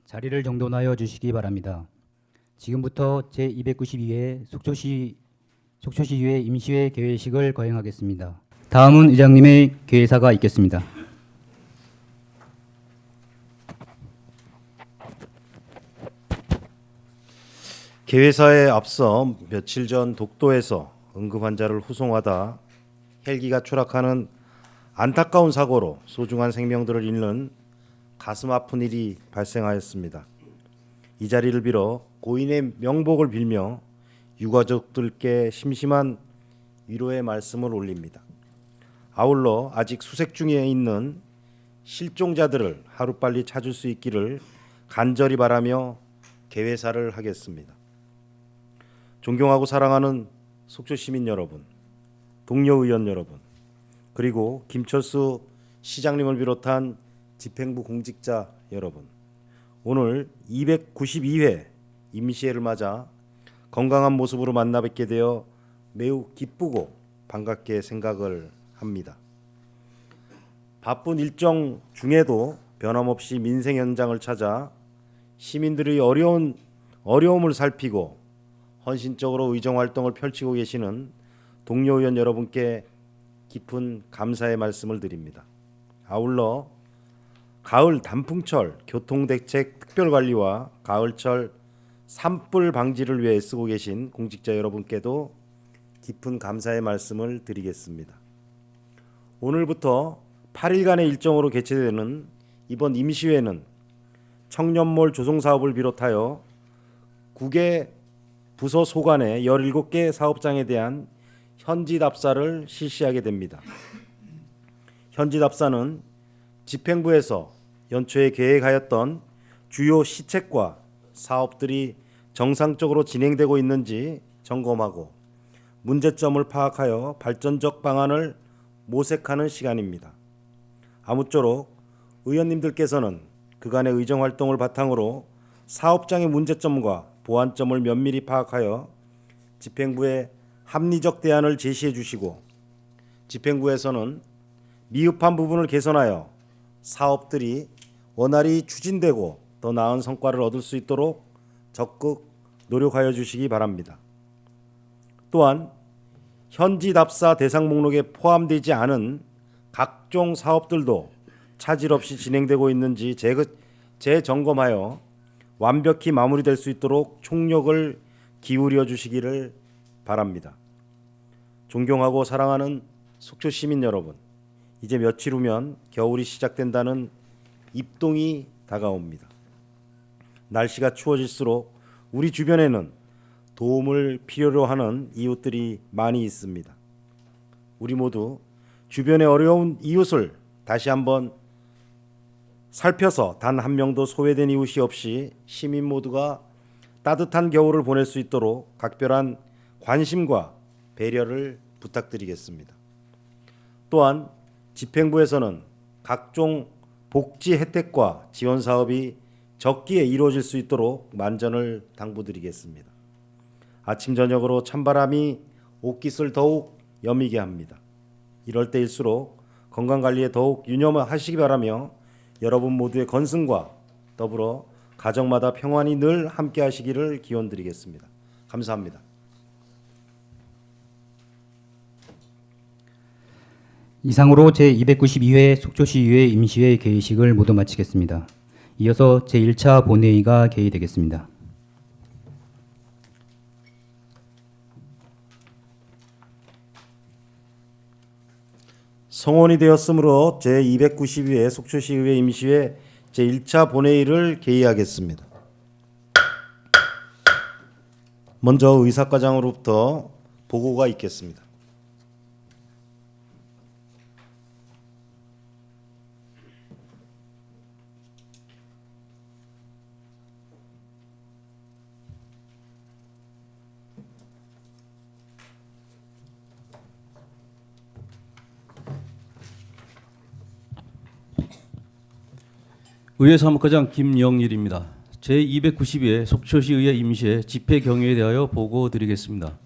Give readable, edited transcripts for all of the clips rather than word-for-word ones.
자리를 정돈하여 주시기 바랍니다. 지금부터 제292회 속초시의회 임시회 개회식을 거행하겠습니다. 다음은 의장님의 개회사가 있겠습니다. 개회사에 앞서 며칠 전 독도에서 응급 환자를 후송하다 헬기가 추락하는 안타까운 사고로 소중한 생명들을 잃는 가슴 아픈 일이 발생하였습니다. 이 자리를 빌어 고인의 명복을 빌며 유가족들께 심심한 위로의 말씀을 올립니다. 아울러 아직 수색 중에 있는 실종자들을 하루빨리 찾을 수 있기를 간절히 바라며 개회사를 하겠습니다. 존경하고 사랑하는 속초 시민 여러분, 동료 의원 여러분, 그리고 김철수 시장님을 비롯한 집행부 공직자 여러분, 오늘 292회 임시회를 맞아 건강한 모습으로 만나 뵙게 되어 매우 기쁘고 반갑게 생각을 합니다. 바쁜 일정 중에도 변함없이 민생 현장을 찾아 시민들의 어려움을 살피고 헌신적으로 의정 활동을 펼치고 계시는 동료 의원 여러분께 깊은 감사의 말씀을 드립니다. 아울러 가을 단풍철 교통대책 특별관리와 가을철 산불 방지를 위해 애쓰고 계신 공직자 여러분께도 깊은 감사의 말씀을 드리겠습니다. 오늘부터 8일간의 일정으로 개최되는 이번 임시회는 청년몰 조성사업을 비롯하여 국외 부서 소관의 17개 사업장에 대한 현지답사를 실시하게 됩니다. 현지답사는 집행부에서 연초에 계획하였던 주요 시책과 사업들이 정상적으로 진행되고 있는지 점검하고 문제점을 파악하여 발전적 방안을 모색하는 시간입니다. 아무쪼록 의원님들께서는 그간의 의정 활동을 바탕으로 사업장의 문제점과 보완점을 면밀히 파악하여 집행부에 합리적 대안을 제시해 주시고 집행부에서는 미흡한 부분을 개선하여 사업들이 원활히 추진되고 더 나은 성과를 얻을 수 있도록 적극 노력하여 주시기 바랍니다. 또한 현지 답사 대상 목록에 포함되지 않은 각종 사업들도 차질 없이 진행되고 있는지 재점검하여 완벽히 마무리될 수 있도록 총력을 기울여 주시기를 바랍니다. 존경하고 사랑하는 속초 시민 여러분, 이제 며칠 후면 겨울이 시작된다는 입동이 다가옵니다. 날씨가 추워질수록 우리 주변에는 도움을 필요로 하는 이웃들이 많이 있습니다. 우리 모두 주변에 어려운 이웃을 다시 한번 살펴서 단 한 명도 소외된 이웃이 없이 시민 모두가 따뜻한 겨울을 보낼 수 있도록 각별한 관심과 배려를 부탁드리겠습니다. 또한 집행부에서는 각종 복지 혜택과 지원 사업이 적기에 이루어질 수 있도록 만전을 당부드리겠습니다. 아침 저녁으로 찬바람이 옷깃을 더욱 여미게 합니다. 이럴 때일수록 건강관리에 더욱 유념하시기 바라며 여러분 모두의 건승과 더불어 가정마다 평안히 늘 함께 하시기를 기원드리겠습니다. 감사합니다. 이상으로 제292회 속초시의회 임시회 개회식을 모두 마치겠습니다. 이어서 제1차 본회의가 개의되겠습니다. 성원이 되었으므로 제292회 속초시의회 임시회 제1차 본회의를 개의하겠습니다. 먼저 의사과장으로부터 보고가 있겠습니다. 의회 사무과장 김영일입니다. 제292회 속초시의회 임시회 집회 경위에 대하여 보고드리겠습니다.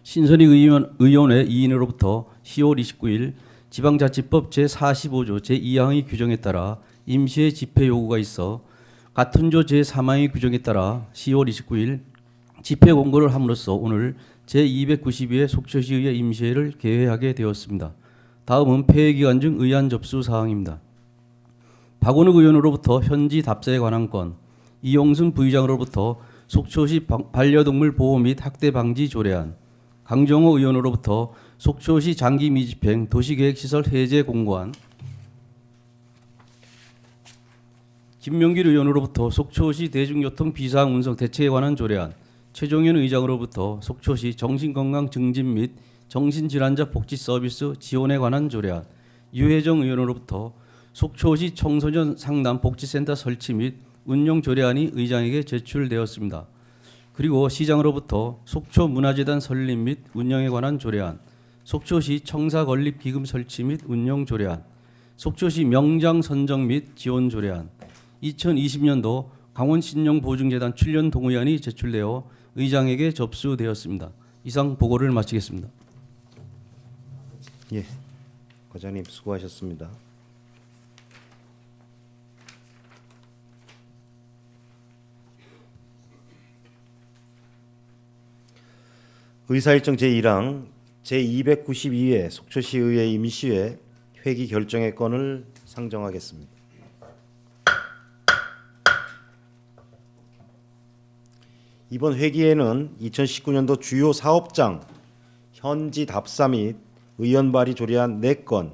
신선희 의원의 이인으로부터 10월 29일 지방자치법 제45조 제2항의 규정에 따라 임시회 집회 요구가 있어 같은 조 제3항의 규정에 따라 10월 29일 집회 공고를 함으로써 오늘 제292회 속초시의회 임시회를 개회하게 되었습니다. 다음은 폐회 기간 중 의안 접수 사항입니다. 박원욱 의원으로부터 현지 답사에 관한 건, 이용순 부의장으로부터 속초시 반려동물 보호 및 학대 방지 조례안, 강정호 의원으로부터 속초시 장기 미집행 도시계획시설 해제 공고안, 김명길 의원으로부터 속초시 대중교통 비상 운송 대책에 관한 조례안, 최종현 의장으로부터 속초시 정신건강 증진 및 정신질환자 복지 서비스 지원에 관한 조례안, 유혜정 의원으로부터 속초시 청소년 상담 복지센터 설치 및 운영 조례안이 의장에게 제출되었습니다. 그리고 시장으로부터 속초 문화재단 설립 및 운영에 관한 조례안, 속초시 청사 건립 기금 설치 및 운영 조례안, 속초시 명장 선정 및 지원 조례안, 2020년도 강원신용보증재단 출연 동의안이 제출되어 의장에게 접수되었습니다. 이상 보고를 마치겠습니다. 예, 과장님 수고하셨습니다. 의사일정 제1항 제292회 속초시의회 임시회 회기 결정의 건을 상정하겠습니다. 이번 회기에는 2019년도 주요 사업장 현지 답사 및 의원 발의 조례안 4건,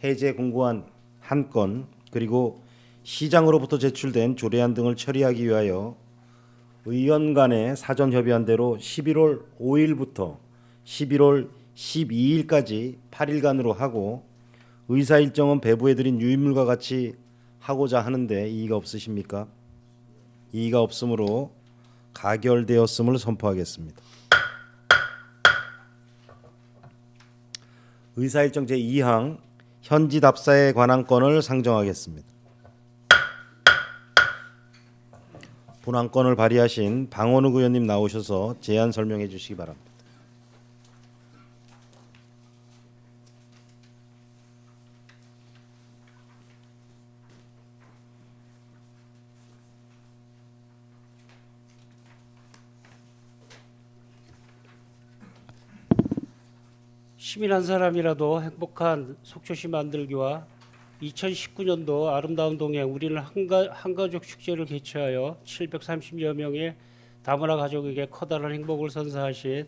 해제 공고안 1건, 그리고 시장으로부터 제출된 조례안 등을 처리하기 위하여 의원 간의 사전 협의한 대로 11월 5일부터 11월 12일까지 8일간으로 하고, 의사 일정은 배부해드린 유인물과 같이 하고자 하는데 이의가 없으십니까? 이의가 없으므로 가결되었음을 선포하겠습니다. 의사일정 제2항 현지 답사에 관한 건을 상정하겠습니다. 본안건을 발의하신 방원욱 의원님 나오셔서 제안 설명해 주시기 바랍니다. 시민 한 사람이라도 행복한 속초시 만들기와 2019년도 아름다운 동행 우리는 한가족 축제를 개최하여 730여 명의 다문화 가족에게 커다란 행복을 선사하신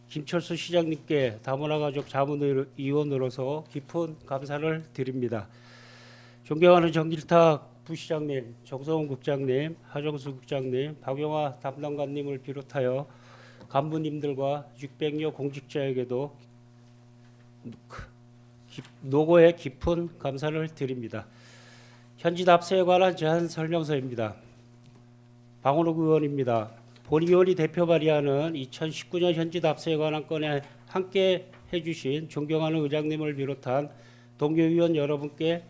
김철수 시장님께 다문화 가족 자문위원으로서 깊은 감사를 드립니다. 존경하는 정길탁 부시장님, 정성훈 국장님, 하정수 국장님, 박용화 담당관님을 비롯하여 간부님들과 600여 공직자에게도 노고에 깊은 감사를 드립니다. 현지 답사에 관한 제안 설명서입니다. 방원욱 의원입니다. 본의원이 대표 발의하는 2019년 현지 답사에 관한 건에 함께 해주신 존경하는 의장님을 비롯한 동료 의원 여러분께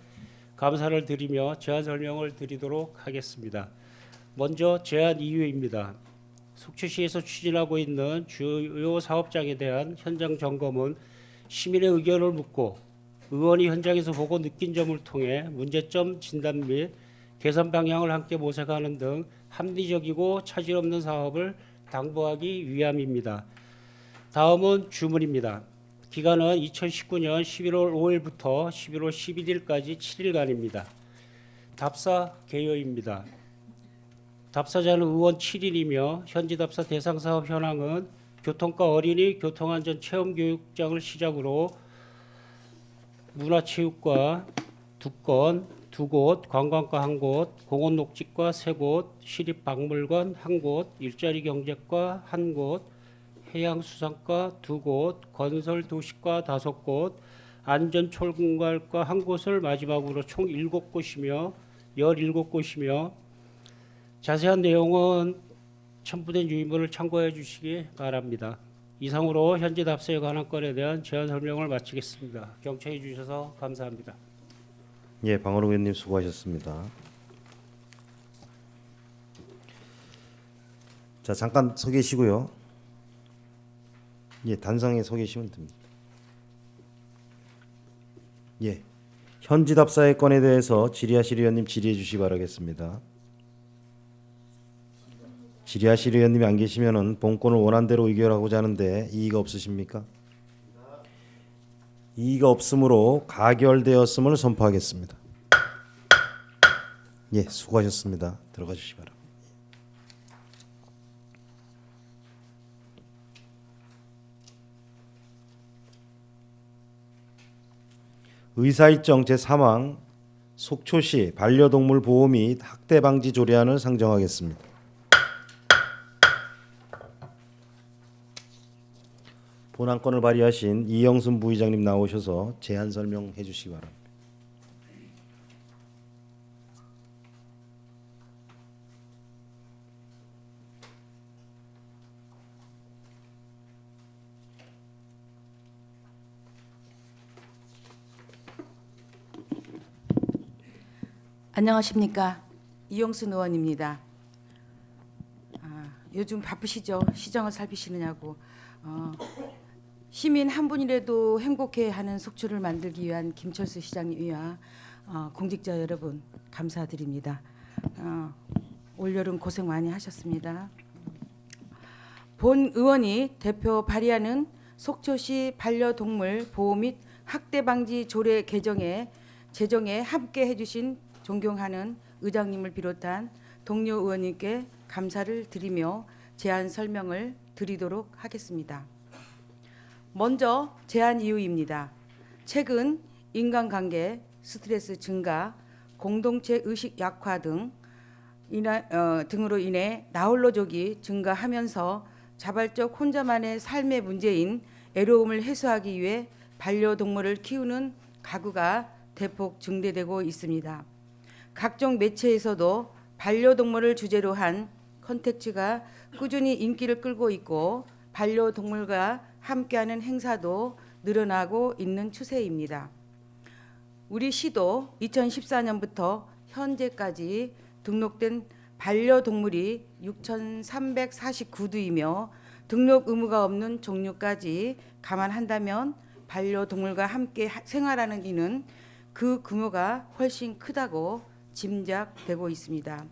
감사를 드리며 제안 설명을 드리도록 하겠습니다. 먼저 제안 이유입니다. 속초시에서 추진하고 있는 주요 사업장에 대한 현장 점검은 시민의 의견을 묻고 의원이 현장에서 보고 느낀 점을 통해 문제점 진단 및 개선 방향을 함께 모색하는 등 합리적이고 차질 없는 사업을 당부하기 위함입니다. 다음은 주문입니다. 기간은 2019년 11월 5일부터 11월 11일까지 7일간입니다. 답사 개요입니다. 답사자는 의원 7일이며 현지 답사 대상 사업 현황은 교통과 어린이 교통안전 체험교육장을 시작으로 문화체육과 2건, 2곳, 관광과 1곳, 공원녹지과 3곳, 시립박물관 1곳, 일자리 경제과 1곳, 해양수산과 2곳, 건설도시과 5곳, 안전철공과과 1곳을 마지막으로 총 7곳이며 17곳이며 자세한 내용은 첨부된 유인물을 참고해 주시기 바랍니다. 이상으로 현지 답사에 관한 건에 대한 제안 설명을 마치겠습니다. 경청해 주셔서 감사합니다. 예, 방원욱 의원님 수고하셨습니다. 자, 잠깐 서 계시고요. 예, 단상에 서 계시면 됩니다. 예, 현지 답사의 건에 대해서 질의하실 의원님 질의해 주시기 바라겠습니다. 질의하실 의원님이 안 계시면은 본건을 원안대로 의결하고자 하는데 이의가 없으십니까? 이의가 없으므로 가결되었음을 선포하겠습니다. 예, 수고하셨습니다. 들어가 주시기 바랍니다. 의사일정 제3항 속초시 반려동물 보호 및 학대 방지 조례안을 상정하겠습니다. 본안건을 발의하신 이영순 부의장님 나오셔서 제안 설명해 주시기 바랍니다. 안녕하십니까, 이용순 의원입니다. 요즘 바쁘시죠? 시정을 살피시느냐고. 시민 한 분이라도 행복해하는 속초를 만들기 위한 김철수 시장님과 공직자 여러분 감사드립니다. 올여름 고생 많이 하셨습니다. 본 의원이 대표 발의하는 속초시 반려동물 보호 및 학대 방지 조례 제정에 함께 해주신 존경하는 의장님을 비롯한 동료 의원님께 감사를 드리며 제안 설명을 드리도록 하겠습니다. 먼저 제안 이유입니다. 최근 인간관계, 스트레스 증가, 공동체 의식 약화 등으로 인해 나홀로족이 증가하면서 자발적 혼자만의 삶의 문제인 애로움을 해소하기 위해 반려동물을 키우는 가구가 대폭 증대되고 있습니다. 각종 매체에서도 반려동물을 주제로 한 콘텐츠가 꾸준히 인기를 끌고 있고 반려동물과 함께하는 행사도 늘어나고 있는 추세입니다. 우리 시도 2014년부터 현재까지 등록된 반려동물이 6,349두이며 등록 의무가 없는 종류까지 감안한다면 반려동물과 함께 생활하는 이는 그 규모가 훨씬 크다고 짐작되고 있습니다.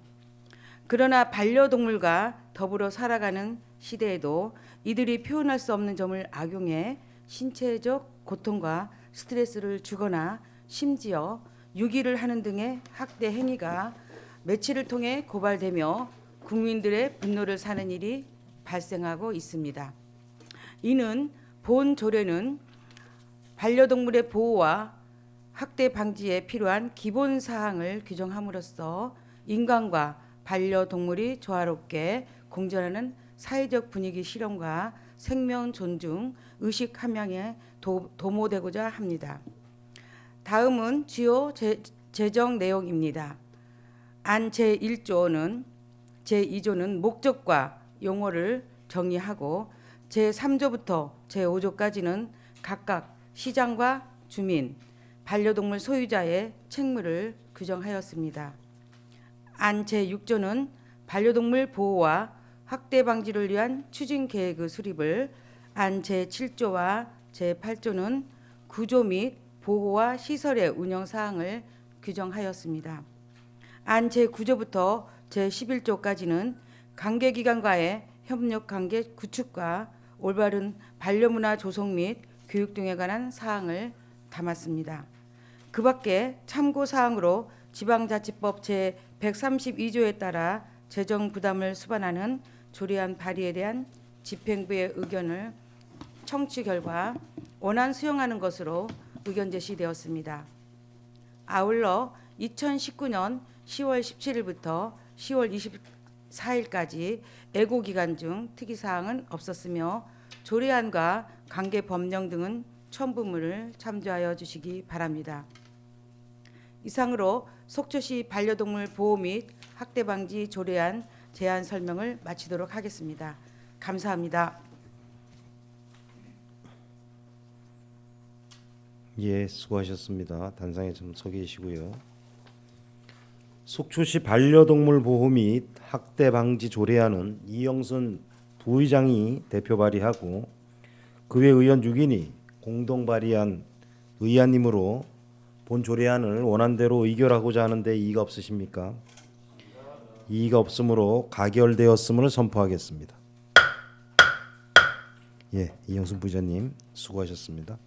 그러나 반려동물과 더불어 살아가는 시대에도 이들이 표현할 수 없는 점을 악용해 신체적 고통과 스트레스를 주거나 심지어 유기를 하는 등의 학대 행위가 매체를 통해 고발되며 국민들의 분노를 사는 일이 발생하고 있습니다. 이는 본 조례는 반려동물의 보호와 학대 방지에 필요한 기본 사항을 규정함으로써 인간과 반려동물이 조화롭게 공존하는 사회적 분위기 실현과 생명 존중, 의식 함양에 도모되고자 합니다. 다음은 주요 제정 내용입니다. 안 제1조는 제2조는 목적과 용어를 정의하고 제3조부터 제5조까지는 각각 시장과 주민, 반려동물 소유자의 책무를 규정하였습니다. 안 제6조는 반려동물 보호와 학대 방지를 위한 추진 계획의 수립을, 안 제7조와 제8조는 구조 및 보호와 시설의 운영 사항을 규정하였습니다. 안 제9조부터 제11조까지는 관계기관과의 협력 관계 구축과 올바른 반려문화 조성 및 교육 등에 관한 사항을 담았습니다. 그 밖에 참고 사항으로 지방자치법 제132조에 따라 재정 부담을 수반하는 조례안 발의에 대한 집행부의 의견을 청취 결과 원안 수용하는 것으로 의견 제시되었습니다. 아울러 2019년 10월 17일부터 10월 24일까지 애고 기간 중 특이 사항은 없었으며 조례안과 관계 법령 등은 첨부물을 참조하여 주시기 바랍니다. 이상으로 속초시 반려동물 보호 및 학대 방지 조례안 제안 설명을 마치도록 하겠습니다. 감사합니다. 예, 수고하셨습니다. 단상에 좀 서 계시고요. 속초시 반려동물 보호 및 학대 방지 조례안은 이영순 부의장이 대표 발의하고 그 외 의원 6인이 공동 발의한 의안이므로 본 조례안을 원안대로 의결하고자 하는데 이의가 없으십니까? 이의가 없으므로 가결되었음을 선포하겠습니다. 예, 이영순 부의장님 수고하셨습니다.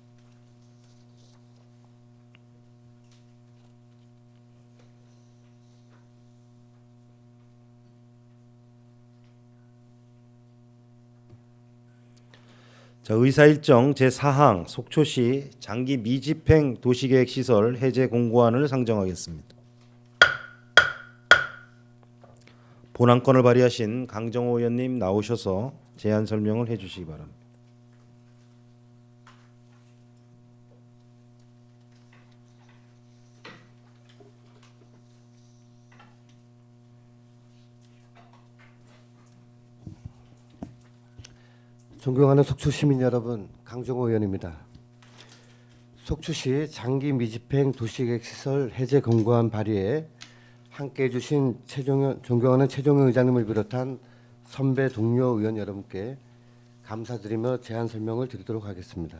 자, 의사일정 제4항 속초시 장기 미집행 도시계획 시설 해제 공고안을 상정하겠습니다. 본안건을 발의하신 강정호 의원님 나오셔서 제안 설명을 해주시기 바랍니다. 존경하는 속초 시민 여러분, 강정호 의원입니다. 속초시 장기 미집행 도시계획 시설 해제 공고안 발의에 함께해 주신 존경하는 최종현 의장님을 비롯한 선배 동료 의원 여러분께 감사드리며 제안 설명을 드리도록 하겠습니다.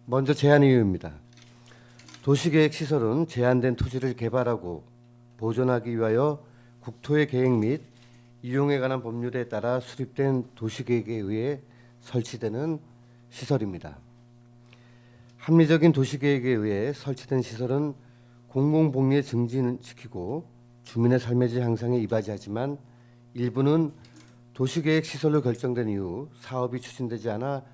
먼저 제안 이유입니다. 도시계획 시설은 제한된 토지를 개발하고 보존하기 위하여 국토의 계획 및 이용에 관한 법률에 따라 수립된 도시계획에 의해 설치되는 시설입니다. 합리적인 도시계획에 의해 설치된 시설은 공공복리의 증진을 지키고 주민의 삶의 질 향상에 이바지하지만 일부는 도시계획 시설로 결정된 이후 사업이 추진되지 않아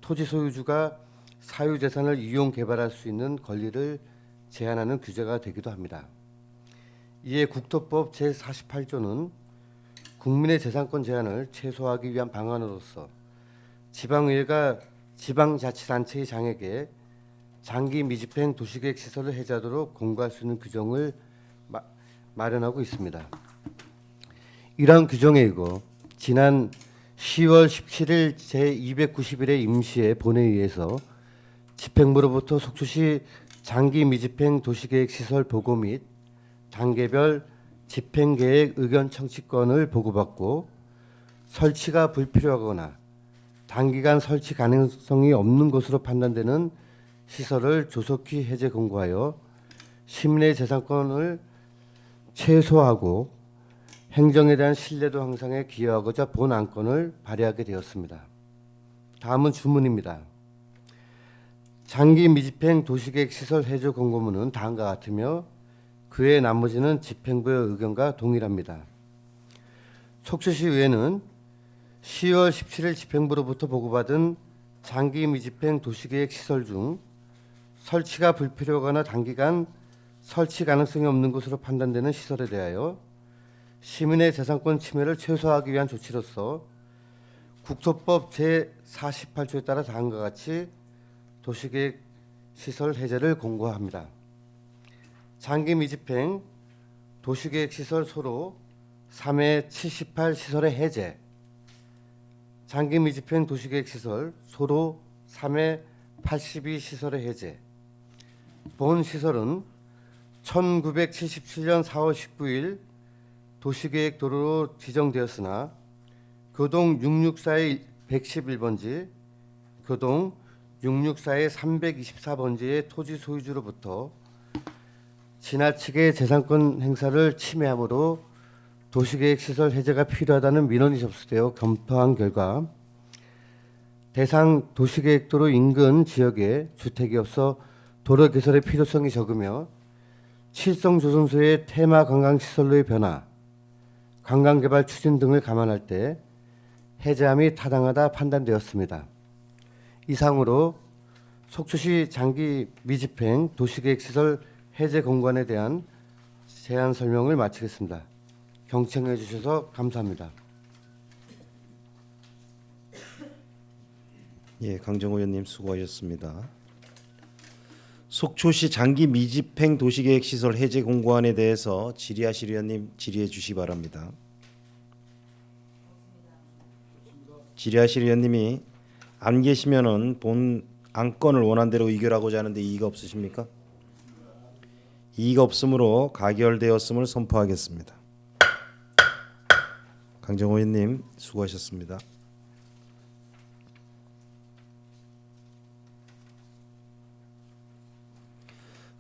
토지 소유주가 사유재산을 이용 개발할 수 있는 권리를 제한하는 규제가 되기도 합니다. 이에 국토법 제48조는 국민의 재산권 제한을 최소화하기 위한 방안으로서 지방의회가 지방자치단체의 장에게 장기 미집행 도시계획 시설을 해제하도록 공고할 수 있는 규정을 마련하고 있습니다. 이러한 규정에 의거 지난 10월 17일 제291회 임시회 본회의에서 집행부로부터 속초시 장기 미집행 도시계획 시설 보고 및 단계별 집행계획 의견 청취권을 보고받고 설치가 불필요하거나 단기간 설치 가능성이 없는 것으로 판단되는 시설을 조속히 해제 공고하여 시민의 재산권을 최소화하고 행정에 대한 신뢰도 향상에 기여하고자 본 안건을 발의하게 되었습니다. 다음은 주문입니다. 장기 미집행 도시계획 시설 해제 공고문은 다음과 같으며 그 외 나머지는 집행부의 의견과 동일합니다. 속초시의회는 10월 17일 집행부로부터 보고받은 장기 미집행 도시계획 시설 중 설치가 불필요하거나 단기간 설치 가능성이 없는 것으로 판단되는 시설에 대하여 시민의 재산권 침해를 최소화하기 위한 조치로서 국토법 제48조에 따라 다음과 같이 도시계획 시설 해제를 공고합니다. 장기 미집행 도시계획 시설 소로 3회 78 시설의 해제, 장기 미집행 도시계획 시설 소로 3회 82 시설의 해제. 본 시설은 1977년 4월 19일 도시계획 도로로 지정되었으나 교동 664의 111번지, 교동 664의 324번지의 토지 소유주로부터 지나치게 재산권 행사를 침해하므로 도시계획 시설 해제가 필요하다는 민원이 접수되어 검토한 결과 대상 도시계획도로 인근 지역에 주택이 없어 도로 개설의 필요성이 적으며 칠성조선소의 테마 관광시설로의 변화, 관광개발 추진 등을 감안할 때 해제함이 타당하다 판단되었습니다. 이상으로 속초시 장기 미집행 도시계획 시설 해제 공고안에 대한 제안 설명을 마치겠습니다. 경청해 주셔서 감사합니다. 예, 강정호 의원님 수고하셨습니다. 속초시 장기 미집행 도시계획 시설 해제 공고안에 대해서 질의하실 의원님 질의해 주시기 바랍니다. 질의하실 의원님이 안 계시면은 본 안건을 원안대로 의결하고자 하는데 이의가 없으십니까? 이의가 없으므로 가결되었음을 선포하겠습니다. 강정호 의원님 수고하셨습니다.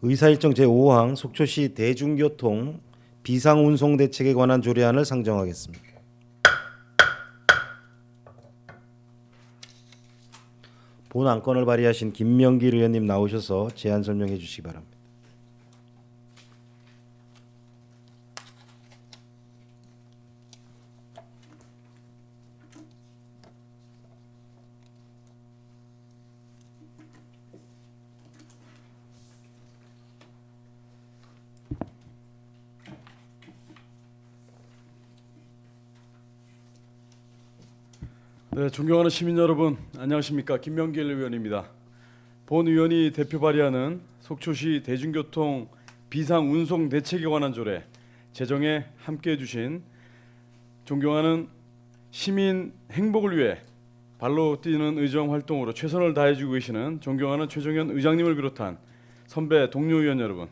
의사일정 제5항 속초시 대중교통 비상운송 대책에 관한 조례안을 상정하겠습니다. 본 안건을 발의하신 김명길 의원님 나오셔서 제안 설명해 주시기 바랍니다. 네, 존경하는 시민 여러분, 안녕하십니까? 김명길 의원입니다. 본 의원이 대표 발의하는 속초시 대중교통 비상운송 대책에 관한 조례 제정에 함께해 주신 존경하는 시민 행복을 위해 발로 뛰는 의정 활동으로 최선을 다해주고 계시는 존경하는 최종현 의장님을 비롯한 선배 동료 의원 여러분,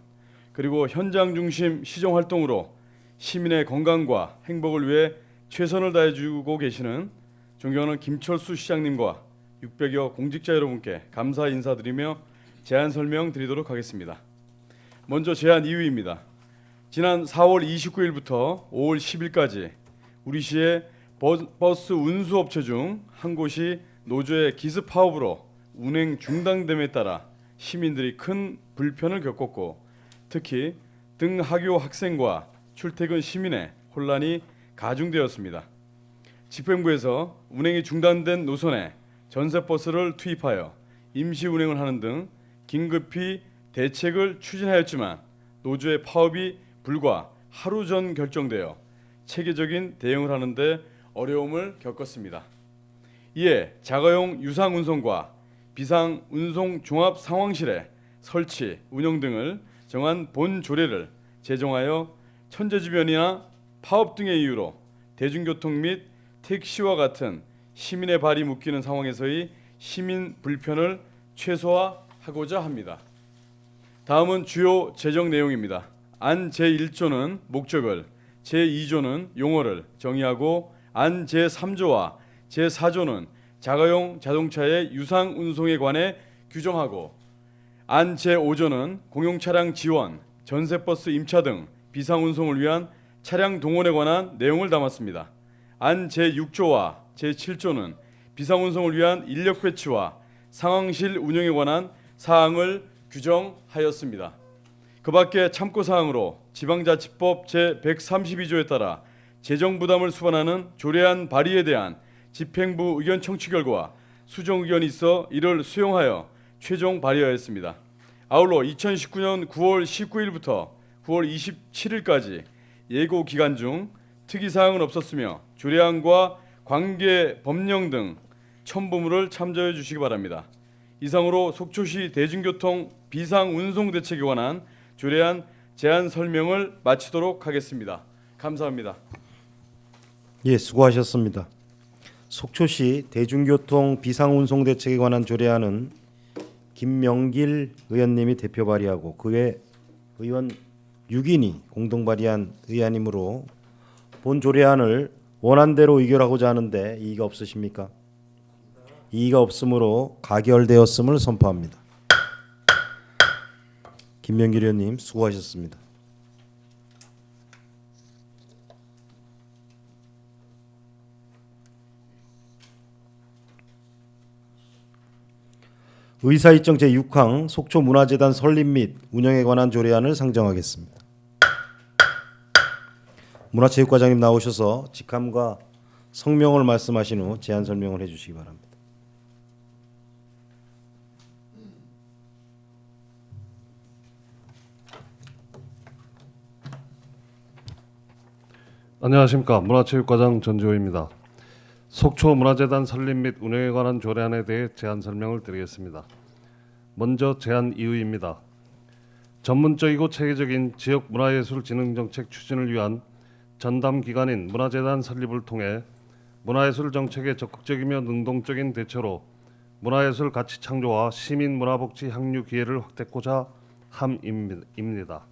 그리고 현장 중심 시정 활동으로 시민의 건강과 행복을 위해 최선을 다해주고 계시는 존경하는 김철수 시장님과 600여 공직자 여러분께 감사 인사드리며 제안 설명 드리도록 하겠습니다. 먼저 제안 이유입니다. 지난 4월 29일부터 5월 10일까지 우리 시의 버스 운수업체 중 한 곳이 노조의 기습 파업으로 운행 중단됨에 따라 시민들이 큰 불편을 겪었고, 특히 등하교 학생과 출퇴근 시민의 혼란이 가중되었습니다. 집행부에서 운행이 중단된 노선에 전세버스를 투입하여 임시 운행을 하는 등 긴급히 대책을 추진하였지만 노조의 파업이 불과 하루 전 결정되어 체계적인 대응을 하는데 어려움을 겪었습니다. 이에 자가용 유상운송과 비상운송 종합상황실의 설치, 운영 등을 정한 본 조례를 제정하여 천재지변이나 파업 등의 이유로 대중교통 및 택시와 같은 시민의 발이 묶이는 상황에서의 시민 불편을 최소화하고자 합니다. 다음은 주요 제정 내용입니다. 안 제1조는 목적을, 제2조는 용어를 정의하고 안 제3조와 제4조는 자가용 자동차의 유상 운송에 관해 규정하고 안 제5조는 공용차량 지원, 전세버스 임차 등 비상 운송을 위한 차량 동원에 관한 내용을 담았습니다. 안 제6조와 제7조는 비상 운송을 위한 인력 배치와 상황실 운영에 관한 사항을 규정하였습니다. 그 밖에 참고 사항으로 지방자치법 제132조에 따라 재정 부담을 수반하는 조례안 발의에 대한 집행부 의견 청취 결과 수정 의견이 있어 이를 수용하여 최종 발의하였습니다. 아울러 2019년 9월 19일부터 9월 27일까지 예고 기간 중 특이 사항은 없었으며 조례안과 관계 법령 등 첨부물을 참조해 주시기 바랍니다. 이상으로 속초시 대중교통 비상운송 대책에 관한 조례안 제안 설명을 마치도록 하겠습니다. 감사합니다. 예, 수고하셨습니다. 속초시 대중교통 비상운송 대책에 관한 조례안은 김명길 의원님이 대표 발의하고 그 외 의원 6인이 공동 발의한 의안이므로 본 조례안을 원안대로 의결하고자 하는데 이의가 없으십니까? 이의가 없으므로 가결되었음을 선포합니다. 김명길 의원님 수고하셨습니다. 의사일정 제6항 속초문화재단 설립 및 운영에 관한 조례안을 상정하겠습니다. 문화체육과장님 나오셔서 직함과 성명을 말씀하신 후 제안 설명을 해주시기 바랍니다. 안녕하십니까. 문화체육과장 전지호입니다. 속초문화재단 설립 및 운영에 관한 조례안에 대해 제안 설명을 드리겠습니다. 먼저 제안 이유입니다. 전문적이고 체계적인 지역 문화예술 진흥 정책 추진을 위한 전담 기관인 문화재단 설립을 통해 문화예술 정책의 적극적이며 능동적인 대처로 문화예술 가치 창조와 시민 문화복지 향유 기회를 확대하고자 함입니다.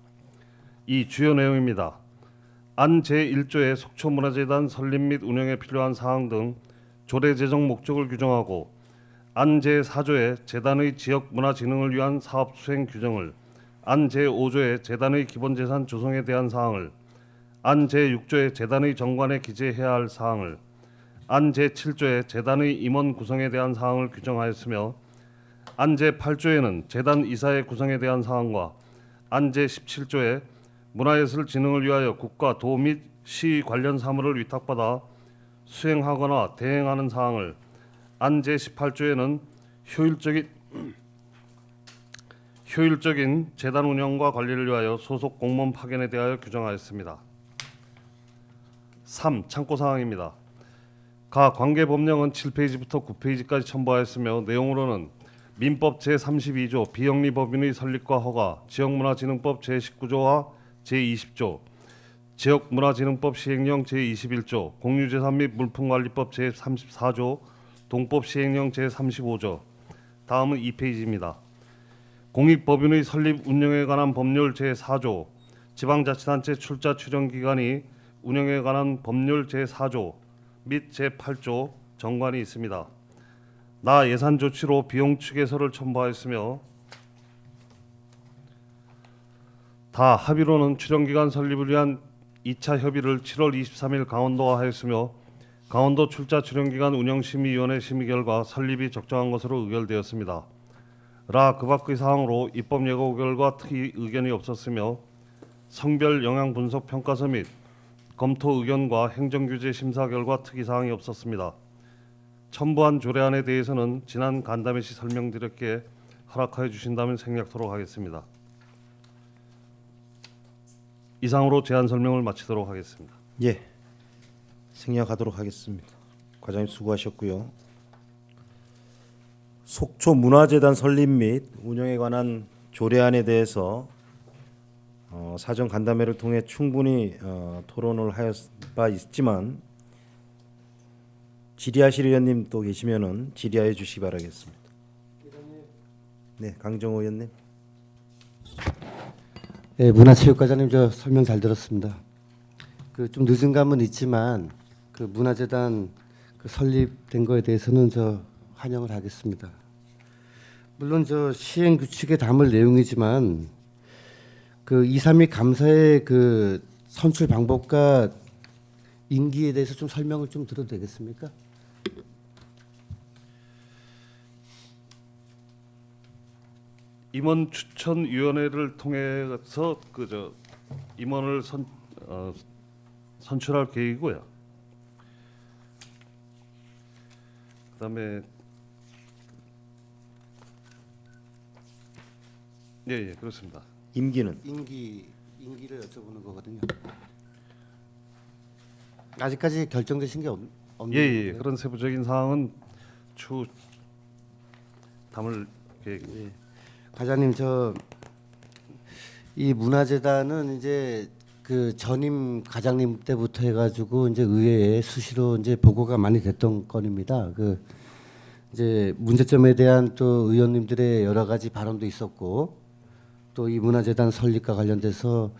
이 주요 내용입니다. 안 제1조의 속초문화재단 설립 및 운영에 필요한 사항 등 조례 제정 목적을 규정하고 안 제4조의 재단의 지역 문화 진흥을 위한 사업 수행 규정을, 안 제5조의 재단의 기본재산 조성에 대한 사항을, 안 제6조의 재단의 정관에 기재해야 할 사항을 안 제7조의 재단의 임원 구성에 대한 사항을 규정하였으며 안 제8조에는 재단 이사의 구성에 대한 사항과 안 제17조에 문화예술 진흥을 위하여 국가 도 및 시 관련 사무를 위탁받아 수행하거나 대행하는 사항을 안 제18조에는 효율적인 재단 운영과 관리를 위하여 소속 공무원 파견에 대하여 규정하였습니다. 3. 참고 사항입니다. 가 관계 법령은 7페이지부터 9페이지까지 첨부하였으며 내용으로는 민법 제32조 비영리 법인의 설립과 허가, 지역문화진흥법 제19조와 제20조, 지역문화진흥법 시행령 제21조, 공유재산 및 물품관리법 제34조, 동법 시행령 제35조. 다음은 2페이지입니다. 공익법인의 설립 운영에 관한 법률 제4조, 지방자치단체 출자 출연기관이 운영에 관한 법률 제4조 및 제8조 정관이 있습니다. 나 예산 조치로 비용 추계서를 첨부하였으며 다 합의로는 출연기관 설립을 위한 2차 협의를 7월 23일 강원도와 하였으며 강원도 출자 출연기관 운영심의위원회 심의 결과 설립이 적정한 것으로 의결되었습니다. 그 밖의 사항으로 입법 예고 의결과 특이 의견이 없었으며 성별 영향 분석 평가서 및 검토 의견과 행정규제 심사 결과 특이 사항이 없었습니다. 첨부한 조례안에 대해서는 지난 간담회 시 설명드렸기에 허락하여 주신다면 생략토록 하겠습니다. 이상으로 제안 설명을 마치도록 하겠습니다. 예, 생략하도록 하겠습니다. 과장님 수고하셨고요. 속초 문화재단 설립 및 운영에 관한 조례안에 대해서 사전 간담회를 통해 충분히 토론을 하였 바 있지만 질의하실 의원님 또 계시면은 질의하여 주시기 바라겠습니다. 네, 강정호 의원님. 네, 문화체육과장님 저 설명 잘 들었습니다. 그 좀 늦은 감은 있지만 그 문화재단 그 설립된 거에 대해서는 저 환영을 하겠습니다. 물론 저 시행 규칙에 담을 내용이지만 그 2, 3위 감사의 그 선출 방법과 임기에 대해서 좀 설명을 좀 들어도 되겠습니까? 임원 추천 위원회를 통해서 임원을 선출할 계획이고요. 그다음에 예, 그렇습니다. 임기는 임기를 여쭤보는 거거든요. 아직까지 결정되신 게 없는 예, 거고요. 그런 세부적인 사항은 추후 담을 계획입니다. 과장님 저 이 문화재단은 이제 그 전임 과장님 때부터 해가지고 이제 의회에 수시로 이제 보고가 많이 됐던 건입니다. 그 이제 문제점에 대한 또 의원님들의 여러 가지 발언도 있었고 또 이 문화재단 설립과 관련돼서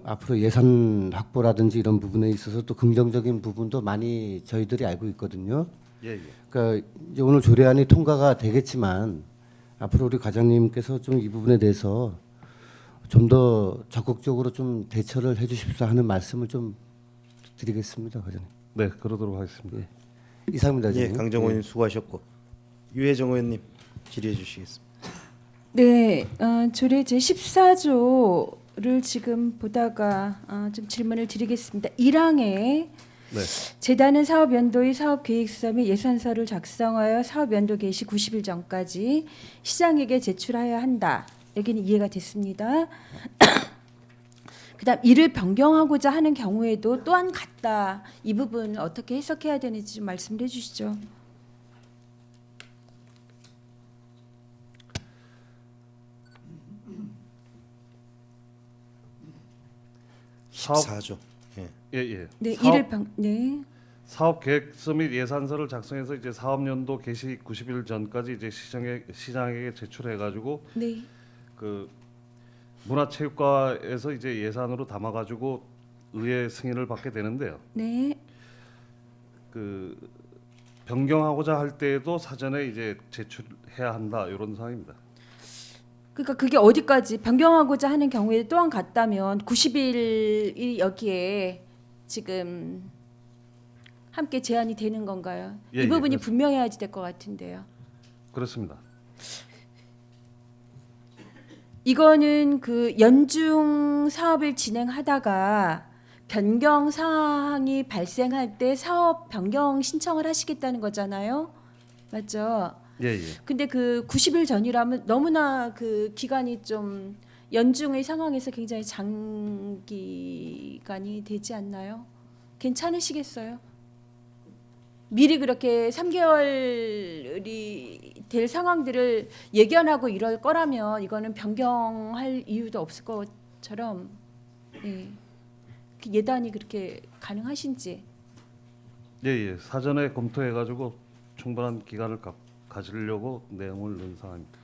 앞으로 예산 확보라든지 이런 부분에 있어서 또 긍정적인 부분도 많이 저희들이 알고 있거든요. 예. 그러니까 이제 오늘 조례안이 통과가 되겠지만 앞으로 우리 과장님께서 좀 이 부분에 대해서 좀 더 적극적으로 좀 대처를 해주십사 하는 말씀을 좀 드리겠습니다, 과장님. 네, 그러도록 하겠습니다. 예. 이상입니다. 예, 과장님. 강정호 의원님 수고하셨고 유혜정 의원님 질의해 주시겠습니다. 네, 조례 제14조를 지금 보다가 좀 질문을 드리겠습니다. 1항에 네. 재단은 사업 연도의 사업 계획서 및 예산서를 작성하여 사업 연도 개시 90일 전까지 시장에게 제출하여야 한다. 여기는 이해가 됐습니다. 그다음 이를 변경하고자 하는 경우에도 또한 같다. 이 부분 어떻게 해석해야 되는지 좀 말씀해 주시죠. 사업 14조. 예. 예. 네, 네. 사업 계획서 및 예산서를 작성해서 이제 사업 연도 개시 90일 전까지 이제 시장에게 제출해 가지고 네. 그 문화체육과에서 이제 예산으로 담아 가지고 의회 승인을 받게 되는데요. 네. 그 변경하고자 할 때에도 사전에 이제 제출해야 한다 이런 사항입니다. 그러니까 그게 어디까지 변경하고자 하는 경우에 또한 같다면 90일이 여기에 지금 함께 제한이 되는 건가요? 예, 이 부분이 예, 분명해야지 될 것 같은데요. 그렇습니다. 이거는 그 연중 사업을 진행하다가 변경 사항이 발생할 때 사업 변경 신청을 하시겠다는 거잖아요. 맞죠? 예, 예. 근데 그 90일 전이라면 너무나 그 기간이 좀 연중의 상황에서 굉장히 장기간이 되지 않나요? 괜찮으시겠어요? 미리 그렇게 3개월이 될 상황들을 예견하고 이럴 거라면 이거는 변경할 이유도 없을 것처럼 예. 그 예단이 그렇게 가능하신지. 예, 예. 사전에 검토해 가지고 충분한 기간을 가지려고 내용을 넣은 사항입니다.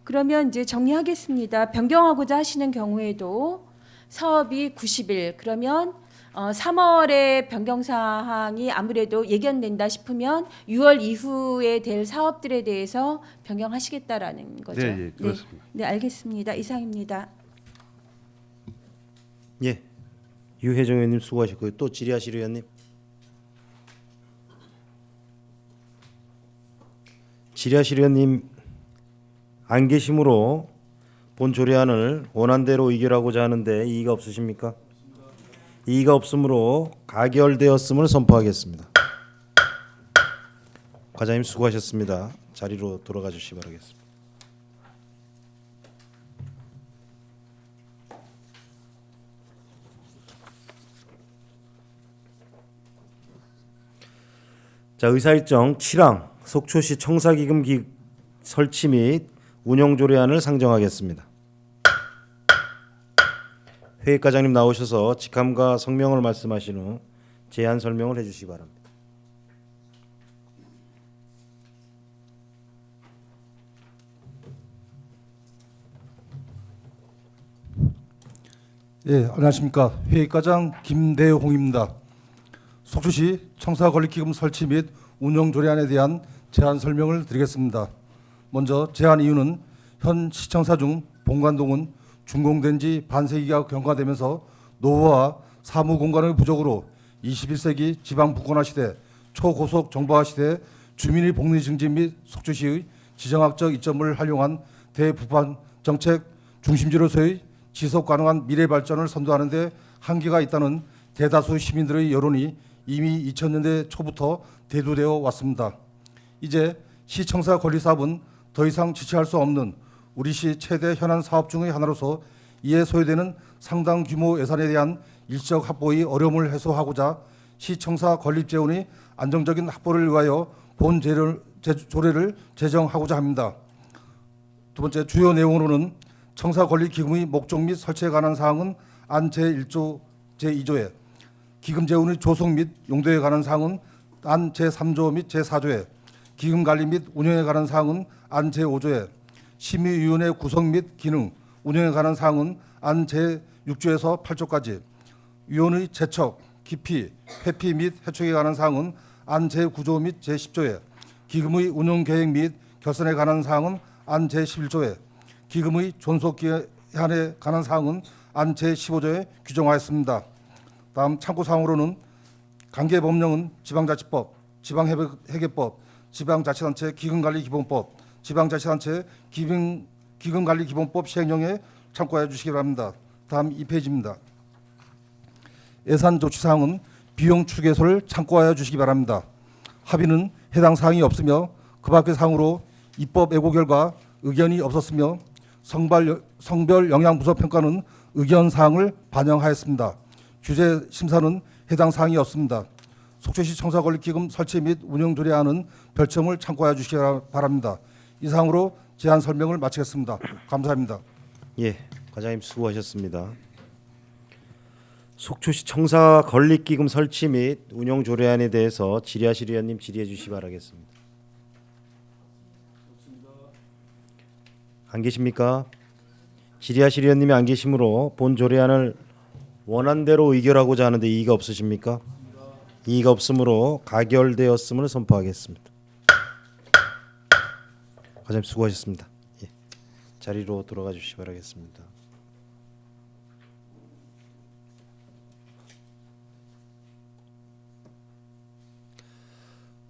그러면 이제 정리하겠습니다. 변경하고자 하시는 경우에도 사업이 90일 그러면 3월에 변경 사항이 아무래도 예견된다 싶으면 6월 이후에 될 사업들에 대해서 변경하시겠다라는 거죠. 네, 예, 그렇습니다. 네, 알겠습니다. 이상입니다. 예, 유혜정 의원님 수고하셨고요. 또 질의하실 의원님. 질의하실 의원님 안 계심으로 본 조례안을 원안대로 의결하고자 하는데 이의가 없으십니까? 이의가 없으므로 가결되었음을 선포하겠습니다. 과장님 수고하셨습니다. 자리로 돌아가 주시기 바라겠습니다. 자, 의사일정 7항 속초시 청사기금 설치 및 운영 조례안을 상정하겠습니다. 회의과장님 나오셔서 직함과 성명을 말씀하신 후 제안 설명을 해주시기 바랍니다. 예, 안녕하십니까. 회의과장 김대홍입니다. 속초시 청사권리기금 설치 및 운영 조례안에 대한 제안 설명을 드리겠습니다. 먼저 제안 이유는 현 시청사 중 본관동은 준공된 지 반세기가 경과되면서 노후와 사무 공간의 부족으로 21세기 지방 부권화 시대, 초고속 정보화 시대 주민의 복리 증진 및 속초시의 지정학적 이점을 활용한 대부판 정책 중심지로서의 지속 가능한 미래 발전을 선도하는 데 한계가 있다는 대다수 시민들의 여론이 이미 2000년대 초부터 대두되어 왔습니다. 이제 시청사 권리 사업은 더 이상 지체할 수 없는 우리 시 최대 현안 사업 중의 하나로서 이에 소요되는 상당 규모 예산에 대한 일적 확보의 어려움을 해소하고자 시청사 건립재원의 안정적인 확보를 위하여 본 조례를 제정하고자 합니다. 두 번째 주요 내용으로는 청사권리기금의 목적 및 설치에 관한 사항은 안 제1조 제2조에, 기금 재원의 조성 및 용도에 관한 사항은 안 제3조 및 제4조에, 기금 관리 및 운영에 관한 사항은 안 제5조에, 심의위원회 구성 및 기능, 운영에 관한 사항은 안 제6조에서 8조까지, 위원의 제척, 기피, 회피 및 해촉에 관한 사항은 안 제9조 및 제10조에, 기금의 운영 계획 및 결산에 관한 사항은 안 제11조에, 기금의 존속기한에 관한 사항은 안 제15조에 규정하였습니다. 다음 참고사항으로는 관계법령은 지방자치법, 지방회계법, 지방자치단체 기금관리기본법, 지방자치단체 기금관리기본법 시행령에 참고해 주시기 바랍니다. 다음 2페이지입니다. 예산조치사항은 비용 추계서를 참고하여 주시기 바랍니다. 합의는 해당 사항이 없으며 그 밖의 사항으로 입법 예고 결과 의견이 없었으며 성별 영향부서 평가는 의견 사항을 반영하였습니다. 규제 심사는 해당 사항이 없습니다. 속초시 청사권리기금 설치 및 운영 조례안은 별점을 참고하여 주시기 바랍니다. 이상으로 제안 설명을 마치겠습니다. 감사합니다. 예, 과장님 수고하셨습니다. 속초시 청사권리기금 설치 및 운영 조례안에 대해서 질의하실 의원님 질의해 주시기 바라겠습니다. 안 계십니까? 질의하실 의원님이 안 계시므로 본 조례안을 원안대로 의결하고자 하는데 이의가 없으십니까? 이의가 없으므로 가결되었음을 선포하겠습니다. 과장님 수고하셨습니다. 예. 자리로 돌아가 주시기 바라겠습니다.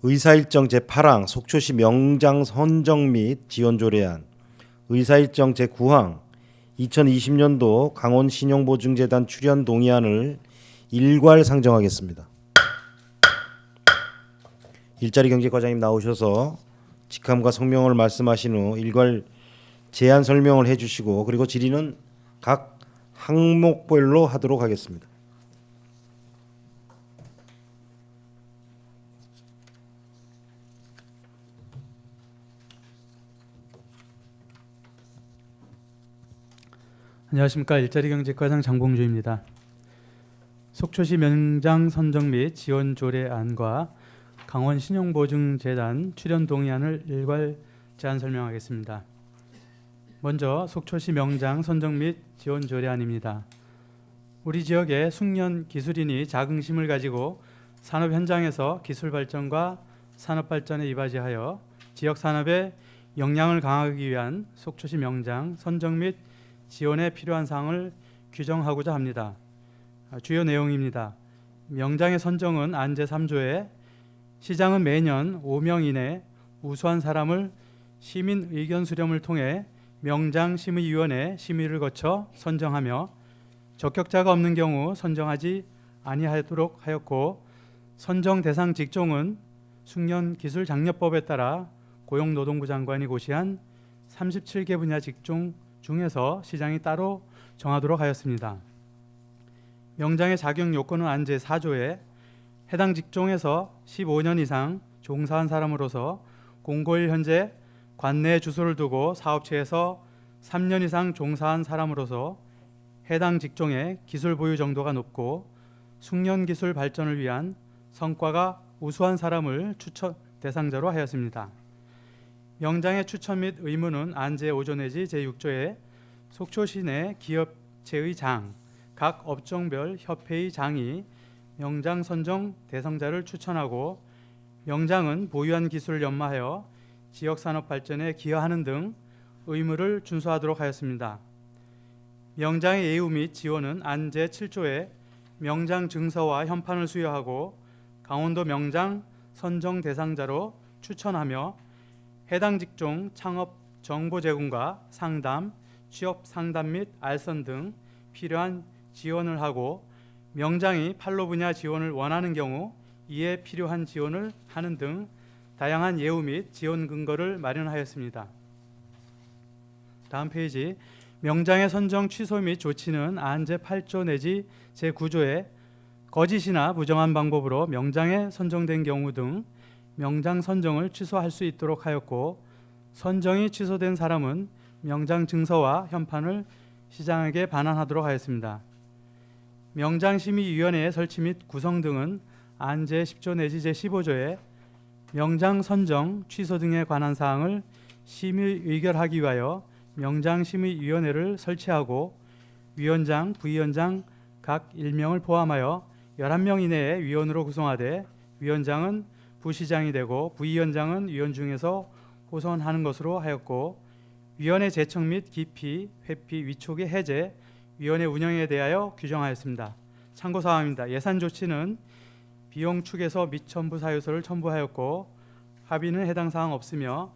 의사일정 제8항 속초시 명장 선정 및 지원 조례안, 의사일정 제9항 2020년도 강원 신용보증재단 출연 동의안을 일괄 상정하겠습니다. 일자리 경제과장님 나오셔서 직함과 성명을 말씀하신 후 일괄 제안 설명을 해주시고 그리고 질의는 각 항목별로 하도록 하겠습니다. 안녕하십니까. 일자리경제과장 장봉주입니다. 속초시 명장 선정 및 지원 조례안과 강원 신용보증재단 출연 동의안을 일괄 제안 설명하겠습니다. 먼저 속초시 명장 선정 및 지원 조례안입니다. 우리 지역의 숙련 기술인이 자긍심을 가지고 산업 현장에서 기술 발전과 산업 발전에 이바지하여 지역 산업의 역량을 강화하기 위한 속초시 명장 선정 및 지원에 필요한 사항을 규정하고자 합니다. 주요 내용입니다. 명장의 선정은 안 제3조에 시장은 매년 5명 이내 우수한 사람을 시민 의견 수렴을 통해 명장 심의위원회 심의를 거쳐 선정하며 적격자가 없는 경우 선정하지 아니하도록 하였고, 선정 대상 직종은 숙련기술장려법에 따라 고용노동부 장관이 고시한 37개 분야 직종 중에서 시장이 따로 정하도록 하였습니다. 명장의 자격 요건은 안 제4조에 해당 직종에서 15년 이상 종사한 사람으로서 공고일 현재 관내에 주소를 두고 사업체에서 3년 이상 종사한 사람으로서 해당 직종의 기술 보유 정도가 높고 숙련기술 발전을 위한 성과가 우수한 사람을 추천 대상자로 하였습니다. 명장의 추천 및 의무는 안 제5조 내지 제6조에 속초시 내 기업체의 장, 각 업종별 협회의 장이 명장 선정 대상자를 추천하고 명장은 보유한 기술을 연마하여 지역산업 발전에 기여하는 등 의무를 준수하도록 하였습니다. 명장의 예우 및 지원은 안 제7조에 명장 증서와 현판을 수여하고 강원도 명장 선정 대상자로 추천하며 해당 직종 창업 정보 제공과 상담, 취업 상담 및 알선 등 필요한 지원을 하고 명장이 판로 분야 지원을 원하는 경우 이에 필요한 지원을 하는 등 다양한 예우 및 지원 근거를 마련하였습니다. 다음 페이지. 명장의 선정 취소 및 조치는 안 제8조 내지 제9조에 거짓이나 부정한 방법으로 명장에 선정된 경우 등 명장 선정을 취소할 수 있도록 하였고, 선정이 취소된 사람은 명장 증서와 현판을 시장에게 반환하도록 하였습니다. 명장심의위원회의 설치 및 구성 등은 안 제10조 내지 제15조에 명장 선정, 취소 등에 관한 사항을 심의 의결하기 위하여 명장심의위원회를 설치하고 위원장, 부위원장 각 1명을 포함하여 11명 이내의 위원으로 구성하되 위원장은 부시장이 되고 부위원장은 위원 중에서 호선하는 것으로 하였고, 위원회 제청 및 기피, 회피, 위촉의 해제, 위원회 운영에 대하여 규정하였습니다. 참고사항입니다. 예산 조치는 비용 축에서 미첨부 사유서를 첨부하였고 합의는 해당 사항 없으며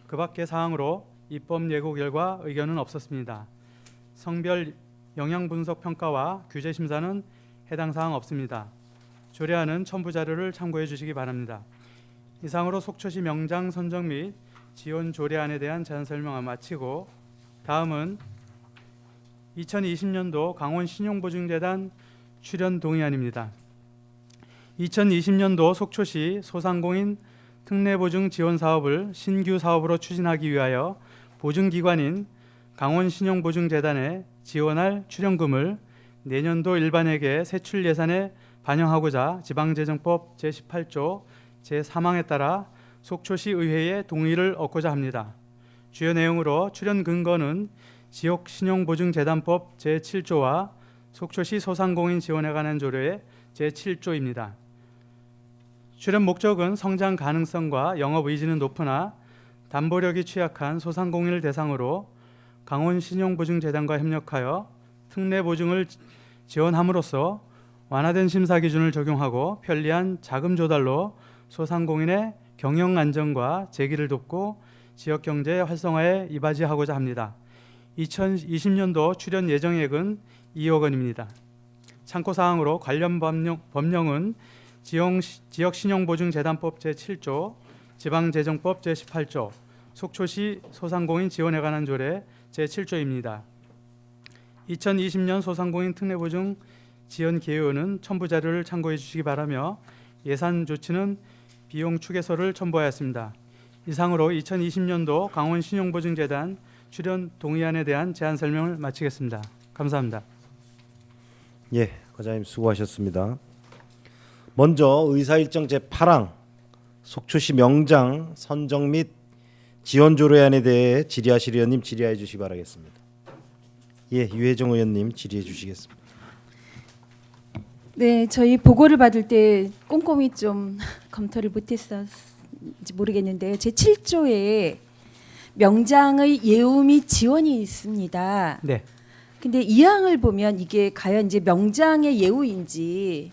그 밖의 사항으로 입법 예고 결과 의견은 없었습니다. 성별 영향 분석 평가와 규제 심사는 해당 사항 없습니다. 조례안은 첨부 자료를 참고해 주시기 바랍니다. 이상으로 속초시 명장 선정 및 지원 조례안에 대한 제안 설명을 마치고 다음은 2020년도 강원 신용보증재단 출연 동의안입니다. 2020년도 속초시 소상공인 특례보증 지원 사업을 신규 사업으로 추진하기 위하여 보증기관인 강원신용보증재단에 지원할 출연금을 내년도 일반회계 세출 예산에 반영하고자 지방재정법 제18조 제3항에 따라 속초시 의회의 동의를 얻고자 합니다. 주요 내용으로 출연 근거는 지역신용보증재단법 제7조와 속초시 소상공인 지원에 관한 조례 제7조입니다. 출연 목적은 성장 가능성과 영업 의지는 높으나 담보력이 취약한 소상공인을 대상으로 강원신용보증재단과 협력하여 특례 보증을 지원함으로써 완화된 심사 기준을 적용하고 편리한 자금 조달로 소상공인의 경영 안정과 재기를 돕고 지역 경제 활성화에 이바지하고자 합니다. 2020년도 출연 예정액은 2억 원입니다. 참고 사항으로 관련 법령은 지역신용보증재단법 제7조, 지방재정법 제18조, 속초시 소상공인 지원에 관한 조례 제7조입니다. 2020년 소상공인 특례보증 지원 계획은 첨부 자료를 참고해 주시기 바라며 예산 조치는 비용 추계서를 첨부하였습니다. 이상으로 2020년도 강원신용보증재단 출연 동의안에 대한 제안 설명을 마치겠습니다. 감사합니다. 예, 과장님 수고하셨습니다. 먼저 의사일정 제8항 속초시 명장 선정 및 지원 조례안에 대해 질의하실 의원님 질의해 주시기 바라겠습니다. 예, 유혜정 의원님 질의해 주시겠습니다. 네, 저희 보고를 받을 때 꼼꼼히 좀 검토를 못했었는지 모르겠는데요. 제 7조에 명장의 예우 및 지원이 있습니다. 네. 근데 이 항을 보면 이게 과연 이제 명장의 예우인지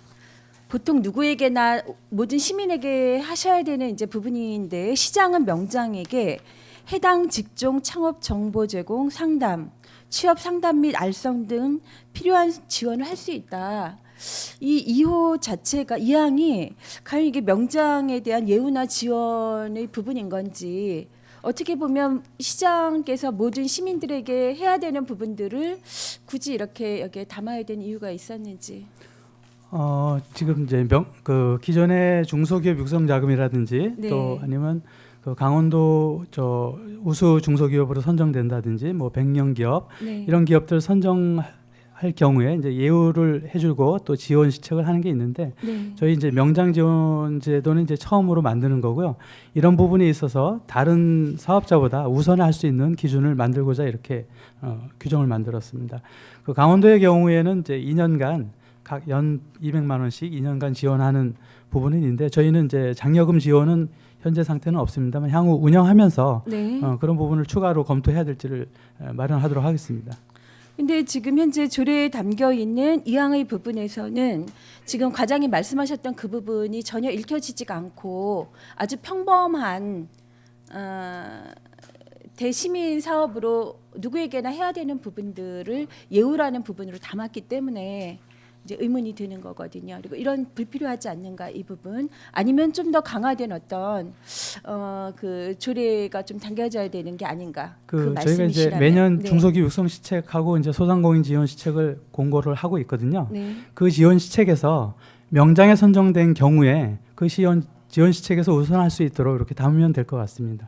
보통 누구에게나 모든 시민에게 하셔야 되는 이제 부분인데 시장은 명장에게 해당 직종 창업 정보 제공, 상담, 취업 상담 및 알선 등 필요한 지원을 할 수 있다. 이 2호 자체가 이 항이 과연 이게 명장에 대한 예우나 지원의 부분인 건지 어떻게 보면 시장께서 모든 시민들에게 해야 되는 부분들을 굳이 이렇게 여기에 담아야 되는 이유가 있었는지. 지금 이제 기존의 중소기업 육성 자금이라든지 네. 또 아니면 그 강원도 우수 중소기업으로 선정된다든지 뭐 100년 기업 네. 이런 기업들 선정할 경우에 이제 예우를 해주고 또 지원 시책을 하는 게 있는데 네. 저희 이제 명장 지원 제도는 이제 처음으로 만드는 거고요. 이런 부분에 있어서 다른 사업자보다 우선할 수 있는 기준을 만들고자 이렇게 규정을 만들었습니다. 그 강원도의 경우에는 이제 2년간 각 연 200만 원씩 2년간 지원하는 부분은 있는데 저희는 이제 장려금 지원은 현재 상태는 없습니다만 향후 운영하면서 네. 그런 부분을 추가로 검토해야 될지를 마련하도록 하겠습니다. 근데 지금 현재 조례에 담겨 있는 이 항의 부분에서는 지금 과장님 말씀하셨던 그 부분이 전혀 읽혀지지가 않고 아주 평범한 대시민 사업으로 누구에게나 해야 되는 부분들을 예우라는 부분으로 담았기 때문에 이제 의문이 드는 거거든요. 그리고 이런 불필요하지 않는가 이 부분 아니면 좀 더 강화된 어떤 그 조례가 좀 당겨져야 되는 게 아닌가 그 저희가 이제 말씀이시라면. 매년 네. 중소기업 육성 시책하고 이제 소상공인 지원 시책을 공고를 하고 있거든요. 네. 그 지원 시책에서 명장에 선정된 경우에 그 지원 시책에서 우선할 수 있도록 이렇게 담으면 될 것 같습니다.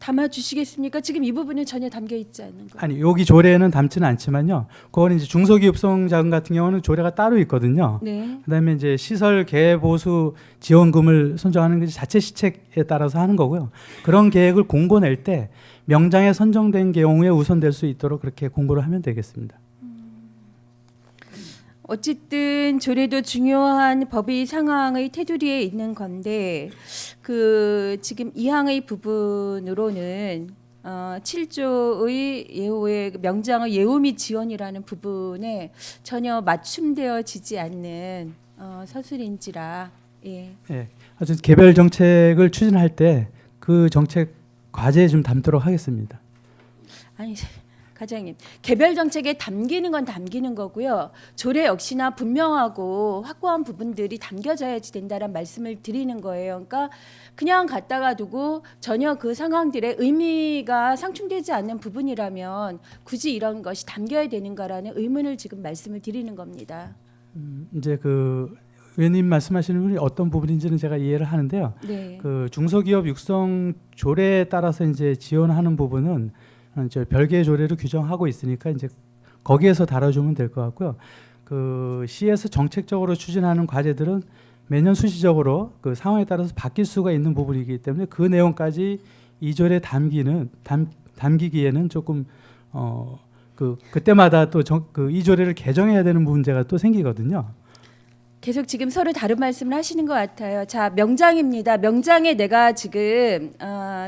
담아 주시겠습니까? 지금 이 부분은 전혀 담겨 있지 않는 거. 아니 여기 조례에는 담지는 않지만요. 그거는 이제 중소기업 육성 자금 같은 경우는 조례가 따로 있거든요. 네. 그다음에 이제 시설 개보수 지원금을 선정하는 것이 자체 시책에 따라서 하는 거고요. 그런 계획을 공고 낼 때 명장에 선정된 경우에 우선될 수 있도록 그렇게 공고를 하면 되겠습니다. 어쨌든 조례도 중요한 법의 상황의 테두리에 있는 건데 그 지금 이 항의 부분으로는 7조의 예우의 명장의 예우 및 지원이라는 부분에 전혀 맞춤되어지지 않는 서술인지라 예. 예, 아주 개별 정책을 추진할 때 그 정책 과제에 좀 담도록 하겠습니다. 아니 과장님 개별 정책에 담기는 건 담기는 거고요. 조례 역시나 분명하고 확고한 부분들이 담겨져야지 된다는 말씀을 드리는 거예요. 그러니까 그냥 갖다가 두고 전혀 그 상황들의 의미가 상충되지 않는 부분이라면 굳이 이런 것이 담겨야 되는가라는 의문을 지금 말씀을 드리는 겁니다. 이제 그 의원님 말씀하시는 부분이 어떤 부분인지는 제가 이해를 하는데요. 네. 그 중소기업 육성 조례에 따라서 이제 지원하는 부분은 저 별개의 조례로 규정하고 있으니까 이제 거기에서 다뤄주면 될 것 같고요. 그 시에서 정책적으로 추진하는 과제들은 매년 수시적으로 그 상황에 따라서 바뀔 수가 있는 부분이기 때문에 그 내용까지 이 조례에 담기기에는 조금 그때마다 또 이 조례를 개정해야 되는 문제가 또 생기거든요. 계속 지금 서로 다른 말씀을 하시는 것 같아요. 자, 명장입니다. 명장에 내가 지금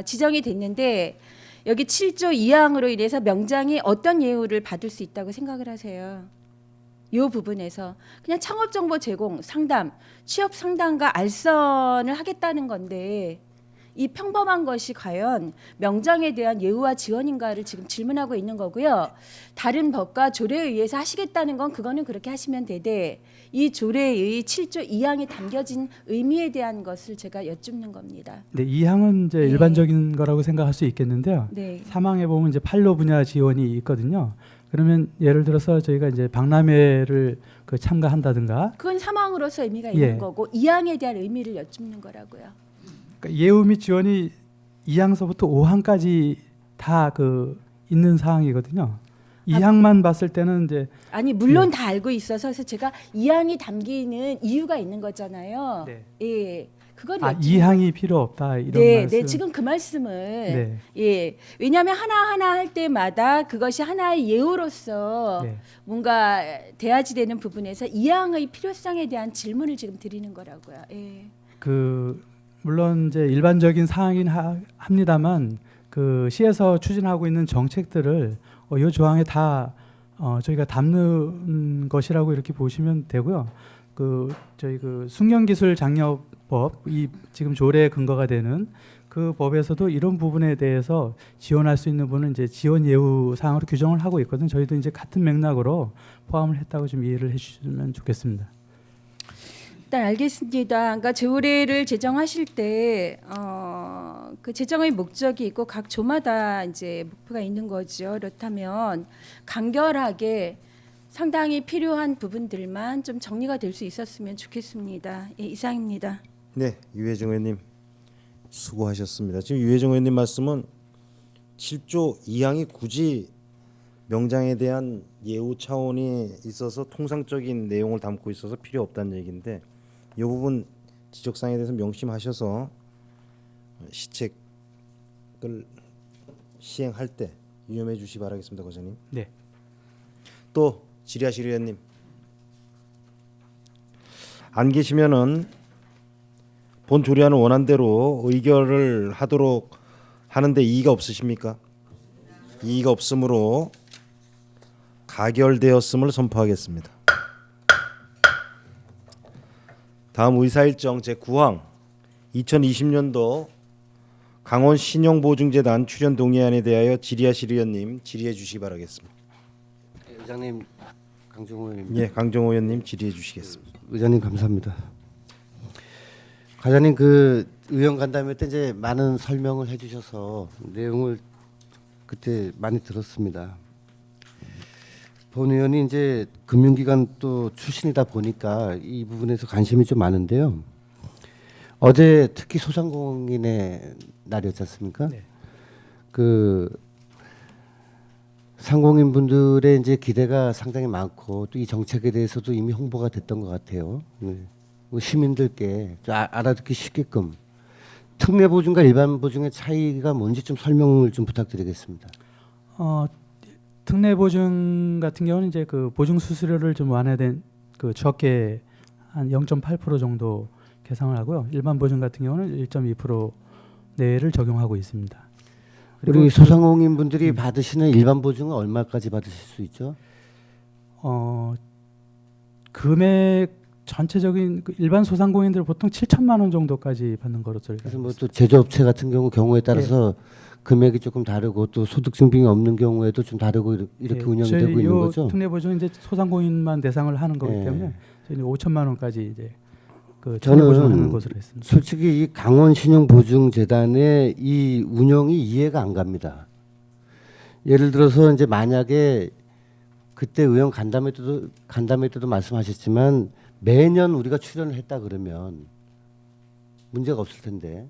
지정이 됐는데 여기 7조 2항으로 인해서 명장이 어떤 예우를 받을 수 있다고 생각을 하세요? 이 부분에서 그냥 창업 정보 제공, 상담, 취업 상담과 알선을 하겠다는 건데 이 평범한 것이 과연 명장에 대한 예우와 지원인가를 지금 질문하고 있는 거고요. 다른 법과 조례에 의해서 하시겠다는 건 그거는 그렇게 하시면 되되 이 조례의 7조 2항에 담겨진 의미에 대한 것을 제가 여쭙는 겁니다. 네, 이 항은 이제 네. 일반적인 거라고 생각할 수 있겠는데요. 네. 3항에 보면 이제 판로 분야 지원이 있거든요. 그러면 예를 들어서 저희가 이제 박람회를 그 참가한다든가 그건 3항으로서 의미가 있는 예. 거고 2항에 대한 의미를 여쭙는 거라고요. 그러니까 예우 및 지원이 2항서부터 5항까지 다 그 있는 사항이거든요. 2항만 봤을 때는 이제 아니 물론 다 알고 있어서 그래서 제가 2항이 담기는 이유가 있는 거잖아요. 네. 예. 그걸 2항이 필요 없다 이런 네, 말씀. 네, 지금 그 말씀을 네. 예, 왜냐하면 하나 할 때마다 그것이 하나의 예우로서 네. 뭔가 대화지 되는 부분에서 2항의 필요성에 대한 질문을 지금 드리는 거라고요. 예. 그 물론 이제 일반적인 사항이긴 합니다만 그 시에서 추진하고 있는 정책들을 이 조항에 다 저희가 담는 것이라고 이렇게 보시면 되고요. 그 저희 그 숙련기술 장려법 이 지금 조례 근거가 되는 그 법에서도 이런 부분에 대해서 지원할 수 있는 분은 이제 지원 예우 사항으로 규정을 하고 있거든요. 저희도 이제 같은 맥락으로 포함을 했다고 좀 이해를 해주시면 좋겠습니다. 일단 알겠습니다. 그러니까 조례를 제정하실 때 그 제정의 목적이 있고 각 조마다 이제 목표가 있는 거죠. 그렇다면 간결하게 상당히 필요한 부분들만 좀 정리가 될 수 있었으면 좋겠습니다. 예, 이상입니다. 네, 유해정 의원님 수고하셨습니다. 지금 유해정 의원님 말씀은 7조 2항이 굳이 명장에 대한 예우 차원이 있어서 통상적인 내용을 담고 있어서 필요 없다는 얘기인데 이 부분 지적사항에 대해서 명심하셔서 시책을 시행할 때 유념해 주시 바라겠습니다, 과장님. 네. 또 지리하실 의원님 안 계시면은 본 조례안을 원안대로 의결을 하도록 하는데 이의가 없으십니까? 이의가 없으므로 가결되었음을 선포하겠습니다. 다음 의사일정 제9항 2020년도 강원 신용보증재단 출연 동의안에 대하여 지리하실 의원님 질의해 주시기 바라겠습니다. 의장님 강정호 의원님. 예, 강정호 의원님 질의해 주시겠습니다. 의장님 감사합니다. 과장님 그 의원 간담회 때 이제 많은 설명을 해주셔서 내용을 그때 많이 들었습니다. 본 의원이 이제 금융기관 또 출신이다 보니까 이 부분에서 관심이 좀 많은데요. 어제 특히 소상공인의 날이었지 않습니까? 네. 그 상공인 분들의 이제 기대가 상당히 많고 또 이 정책에 대해서도 이미 홍보가 됐던 것 같아요. 네. 시민들께 좀 알아듣기 쉽게끔 특례 보증과 일반 보증의 차이가 뭔지 좀 설명을 좀 부탁드리겠습니다. 특례 보증 같은 경우는 이제 그 보증 수수료를 좀 완화된 그 적게 한 0.8% 정도 계상을 하고요. 일반 보증 같은 경우는 1.2% 내외를 적용하고 있습니다. 우리 소상공인 분들이 받으시는 일반 보증은 얼마까지 받으실 수 있죠? 금액 전체적인 그 일반 소상공인들 보통 7천만 원 정도까지 받는 거로 저희가. 그래서 뭐 또 제조업체 같은 경우에 따라서 금액이 조금 다르고 또 소득 증빙이 없는 경우에도 좀 다르고 이렇게 운영이 되고 있는 거죠. 특례 보증은 이제 소상공인만 대상을 하는 거기 예. 때문에 저희는 5천만 원까지 이제 그 특례 보증하는 것으로 했습니다. 솔직히 이 강원신용보증재단의 이 운영이 이해가 안 갑니다. 예를 들어서 이제 만약에 그때 의원 간담회 때도 말씀하셨지만 매년 우리가 출연을 했다 그러면 문제가 없을 텐데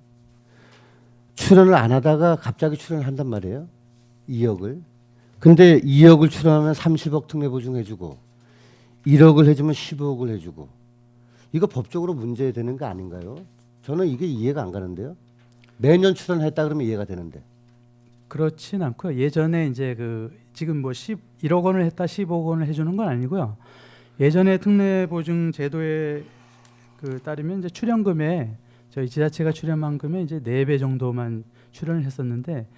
출연을 안 하다가 갑자기 출연을 한단 말이에요. 2억을. 근데 2억을 출연하면 30억 특례 보증해주고 1억을 해주면 15억을 해주고 이거 법적으로 문제되는 거 아닌가요? 저는 이게 이해가 안 가는데요. 매년 출연했다 그러면 이해가 되는데. 그렇진 않고요. 예전에 이제 그 지금 뭐 1억 원을 했다 15억 원을 해주는 건 아니고요. 예전에 특례 보증 제도에 그 따르면 이제 출연금에 저희 지자체가 출연만큼의 이제 4배 정도만 출연을 했었는데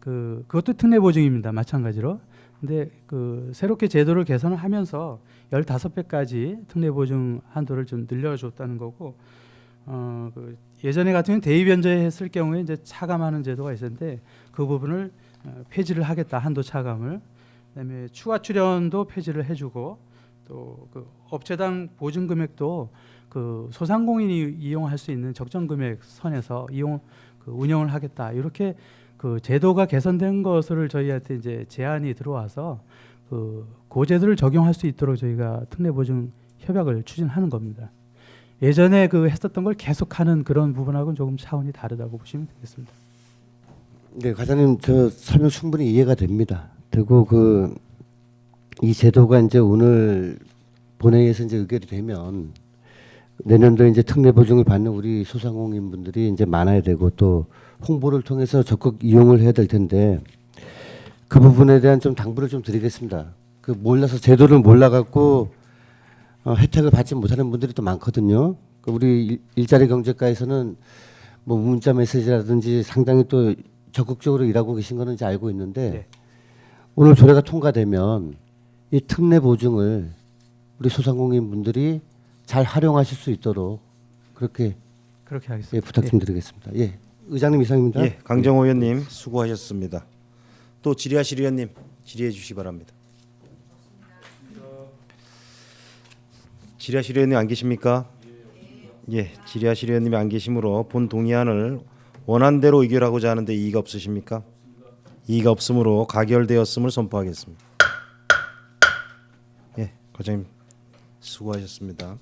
그것도 특례 보증입니다. 마찬가지로. 근데 새롭게 제도를 개선을 하면서 15배까지 특례 보증 한도를 좀 늘려줬다는 거고, 예전에 같은 경우는 대의 변제했을 경우에 이제 차감하는 제도가 있었는데 그 부분을 폐지를 하겠다, 한도 차감을. 그다음에 추가 출연도 폐지를 해주고, 또 업체당 보증 금액도 소상공인이 이용할 수 있는 적정 금액 선에서 운영을 하겠다. 이렇게 제도가 개선된 것을 저희한테 이제 제안이 들어와서 그 제도를 적용할 수 있도록 저희가 특례 보증 협약을 추진하는 겁니다. 예전에 했었던 걸 계속하는 그런 부분하고는 조금 차원이 다르다고 보시면 되겠습니다. 네, 과장님 저 설명 충분히 이해가 됩니다. 되고 이 제도가 이제 오늘 본회의에서 이제 의결이 되면 내년도에 이제 특례 보증을 받는 우리 소상공인분들이 이제 많아야 되고 또 홍보를 통해서 적극 이용을 해야 될 텐데 그 부분에 대한 좀 당부를 좀 드리겠습니다. 몰라서 제도를 몰라갖고 혜택을 받지 못하는 분들이 또 많거든요. 우리 일자리 경제과에서는 뭐 문자 메시지라든지 상당히 또 적극적으로 일하고 계신 거는 이제 알고 있는데 네. 오늘 조례가 통과되면 이 특례 보증을 우리 소상공인 분들이 잘 활용하실 수 있도록 그렇게 하겠습니다. 예, 부탁 좀 드리겠습니다. 예, 의장님 이상입니다. 예, 강정호 의원님 수고하셨습니다. 또 질의하실 의원님 질의해 주시기 바랍니다. 질의하실 의원님 안 계십니까? 예, 질의하실 의원님이 안 계시므로 본 동의안을 원안대로 의결하고자 하는데 이의가 없으십니까? 이의가 없으므로 가결되었음을 선포하겠습니다. 예, 과장님 수고하셨습니다.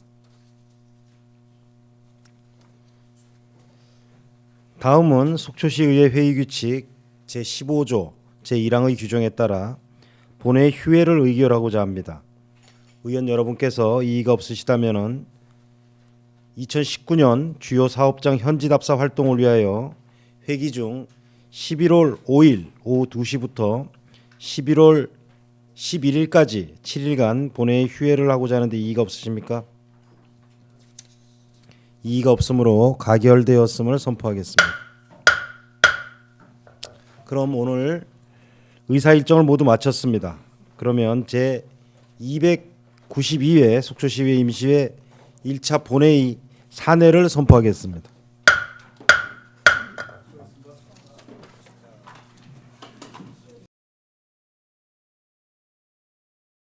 다음은 속초시의회 회의규칙 제15조 제1항의 규정에 따라 본회의 휴회를 의결하고자 합니다. 의원 여러분께서 이의가 없으시다면은 2019년 주요 사업장 현지 답사 활동을 위하여 회기 중 11월 5일 오후 2시부터 11월 11일까지 7일간 본회의 휴회를 하고자 하는데 이의가 없으십니까? 이의가 없으므로 가결되었음을 선포하겠습니다. 그럼 오늘 의사 일정을 모두 마쳤습니다. 그러면 제 292회 속초시의회 임시회 1차 본회의 사내를 선포하겠습니다.